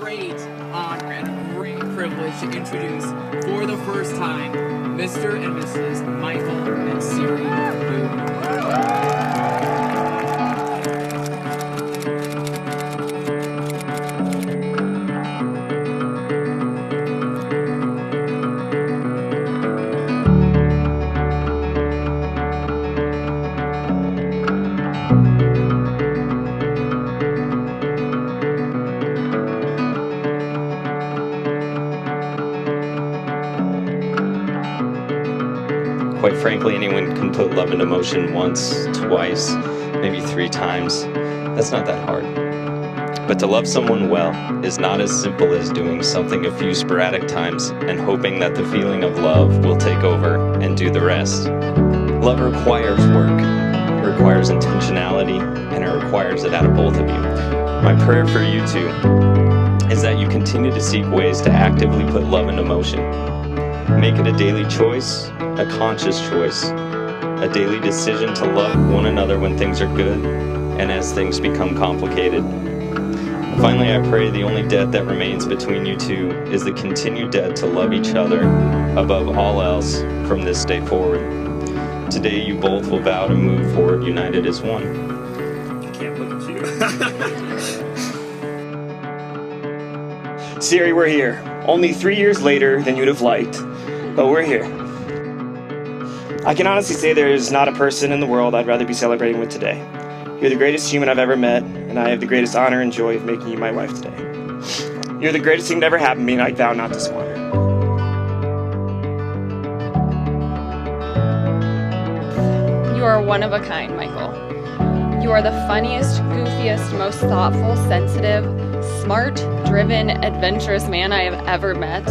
great honor and great privilege to introduce for the first time Mr. and Mrs. Michael and Siri Boone. Quite frankly, anyone can put love into motion once, twice, maybe 3 times. That's not that hard. But to love someone well is not as simple as doing something a few sporadic times and hoping that the feeling of love will take over and do the rest. Love requires work, it requires intentionality, and it requires it out of both of you. My prayer for you two is that you continue to seek ways to actively put love into motion. Make it a daily choice, a conscious choice, a daily decision to love one another when things are good and as things become complicated. Finally, I pray the only debt that remains between you two is the continued debt to love each other above all else from this day forward. Today, you both will vow to move forward united as one. I can't look at you. Siri, we're here. Only 3 years later than you'd have liked, but we're here. I can honestly say there is not a person in the world I'd rather be celebrating with today. You're the greatest human I've ever met, and I have the greatest honor and joy of making you my wife today. You're the greatest thing to ever happen to me, and I vow not to squander. You are one of a kind, Michael. You are the funniest, goofiest, most thoughtful, sensitive, smart, driven, adventurous man I have ever met.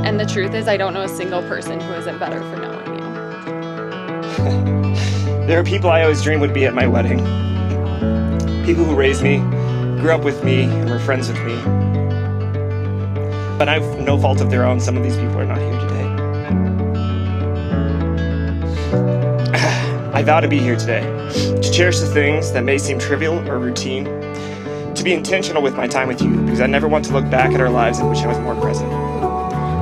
And the truth is, I don't know a single person who isn't better for knowing you. There are people I always dreamed would be at my wedding. People who raised me, grew up with me, and were friends with me. But I've no fault of their own. Some of these people are not here today. I vow to be here today, to cherish the things that may seem trivial or routine, to be intentional with my time with you, because I never want to look back at our lives and wish I was more present.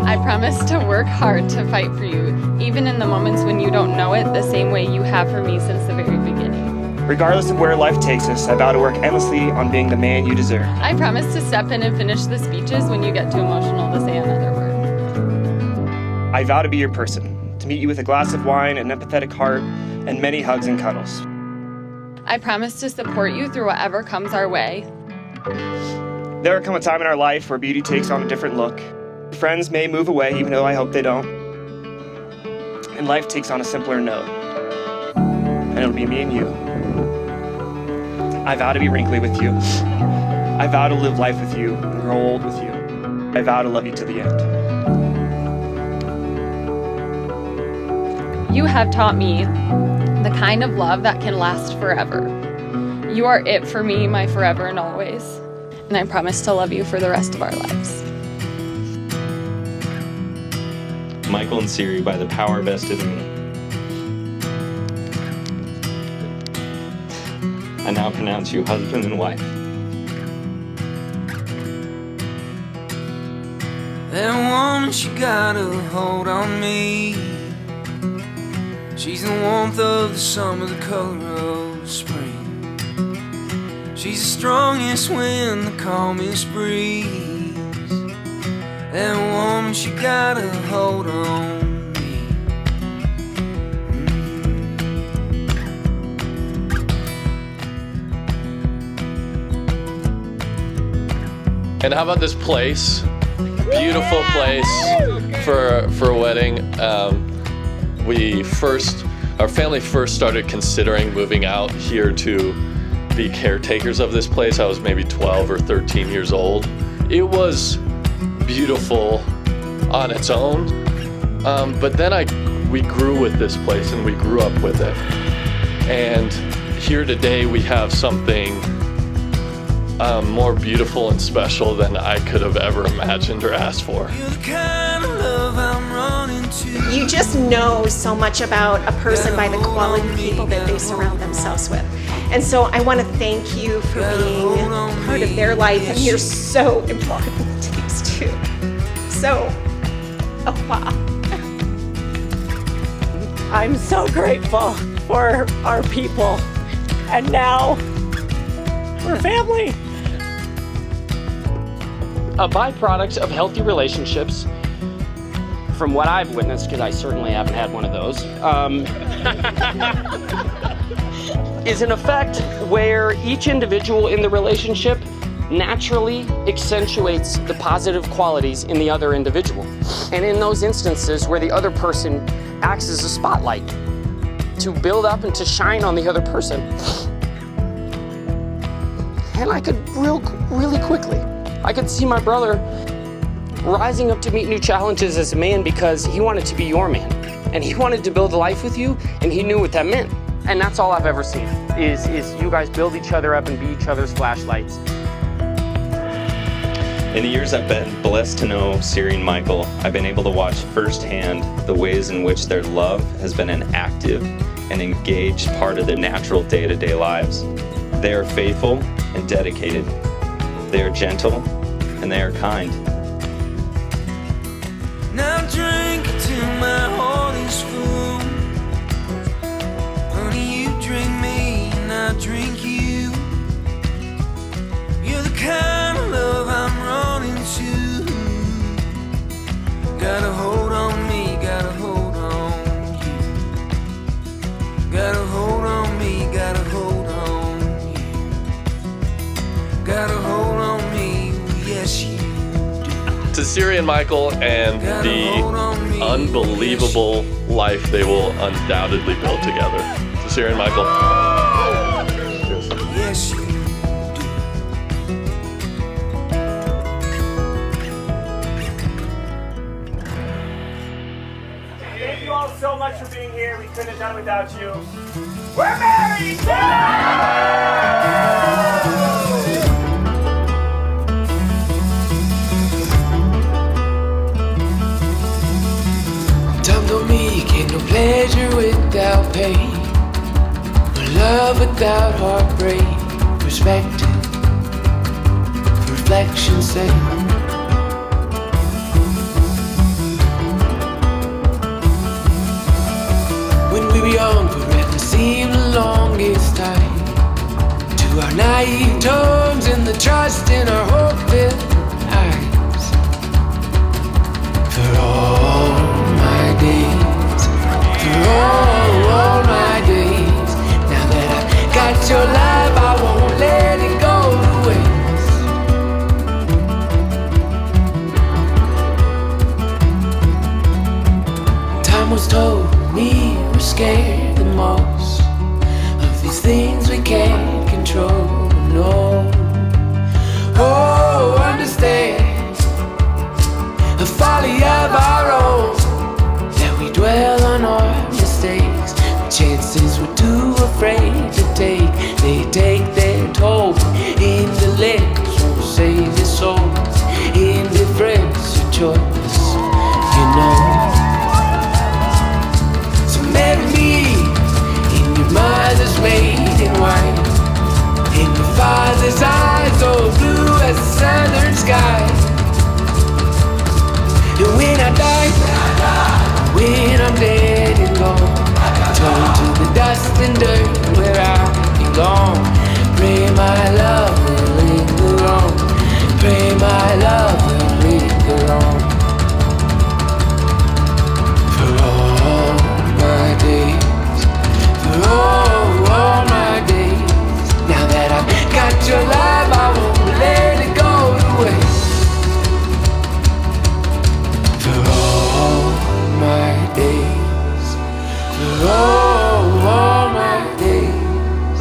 I promise to work hard to fight for you, even in the moments when you don't know it, the same way you have for me since the very beginning. Regardless of where life takes us, I vow to work endlessly on being the man you deserve. I promise to step in and finish the speeches when you get too emotional to say another word. I vow to be your person, to meet you with a glass of wine, an empathetic heart, and many hugs and cuddles. I promise to support you through whatever comes our way. There will come a time in our life where beauty takes on a different look. Friends may move away, even though I hope they don't. And life takes on a simpler note. And it'll be me and you. I vow to be wrinkly with you. I vow to live life with you and grow old with you. I vow to love you to the end. You have taught me the kind of love that can last forever. You are it for me, my forever and always. And I promise to love you for the rest of our lives. Michael and Siri, by the power vested in me, I now pronounce you husband and wife. That woman, she got a hold on me. She's the warmth of the summer, the color of spring. She's the strongest wind, the calmest breeze. That woman, she got a hold on me. And how about this place? Beautiful place for a wedding. Our family first started considering moving out here to be caretakers of this place. I was maybe 12 or 13 years old. It was beautiful on its own, but then we grew with this place and we grew up with it. And here today we have something more beautiful and special than I could have ever imagined or asked for. You're the kind of love I'm running to. You just know so much about a person by the quality of people that they surround themselves with. And so I want to thank you for being part of their life, and you're so important to these two. So, oh wow. I'm so grateful for our people, and now we're family. A byproduct of healthy relationships, from what I've witnessed, because I certainly haven't had one of those, is an effect where each individual in the relationship naturally accentuates the positive qualities in the other individual. And in those instances where the other person acts as a spotlight to build up and to shine on the other person. And I could really quickly, I could see my brother rising up to meet new challenges as a man because he wanted to be your man. And he wanted to build a life with you, and he knew what that meant. And that's all I've ever seen, is you guys build each other up and be each other's flashlights. In the years I've been blessed to know Siri and Michael, I've been able to watch firsthand the ways in which their love has been an active and engaged part of their natural day-to-day lives. They are faithful and dedicated. They are gentle and they are kind. Now drink till my heart is full. Honey, you drink me and I drink you. You're the kind of love I'm running to. Gotta hold on me, gotta hold on you. Gotta hold on me, gotta hold on you. Gotta hold on me, yes you. To Siri and Michael and the unbelievable life they will undoubtedly build together. To Siri and Michael. Yes, you Thank you all so much for being here. We couldn't have done it without you. We're married! Yeah! Time don't make it no pleasure without pain, no love without heartbreak. Perspective, reflection, say. When we were young, forever seemed the longest time. To our naive tones and the trust in our hope-filled eyes. For all my days, for all my days. Now that I've got your life, I won't let it go to waste. Time was told me we're scared the most of these things we can't control. No, oh, understand the folly of our own, that we dwell on our mistakes. The chances we're too afraid to take, they take their toll. Intellects won't save your souls. Indifference a choice, you know. So marry me in your mother's maiden white, in your father's eyes, so blue as the southern sky. And when I die, when I'm dead and gone, turn to the dust and dirt where I belong. Pray my love will linger on. Pray my love will linger on. For all my days, for all my days. Now that I've got your life, I won't let it go to waste. For all my days, for all my days,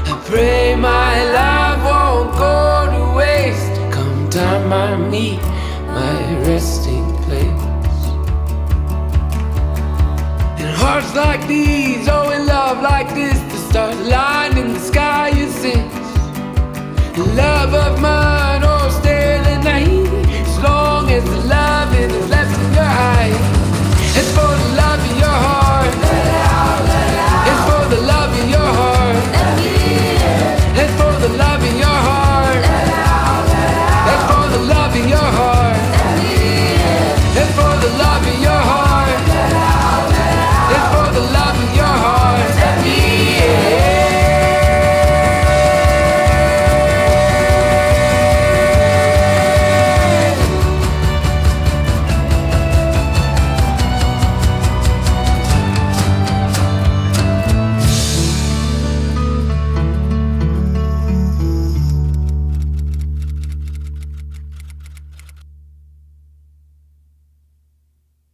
I pray my life won't go to waste. Come time I meet my resting place. In hearts like these, oh,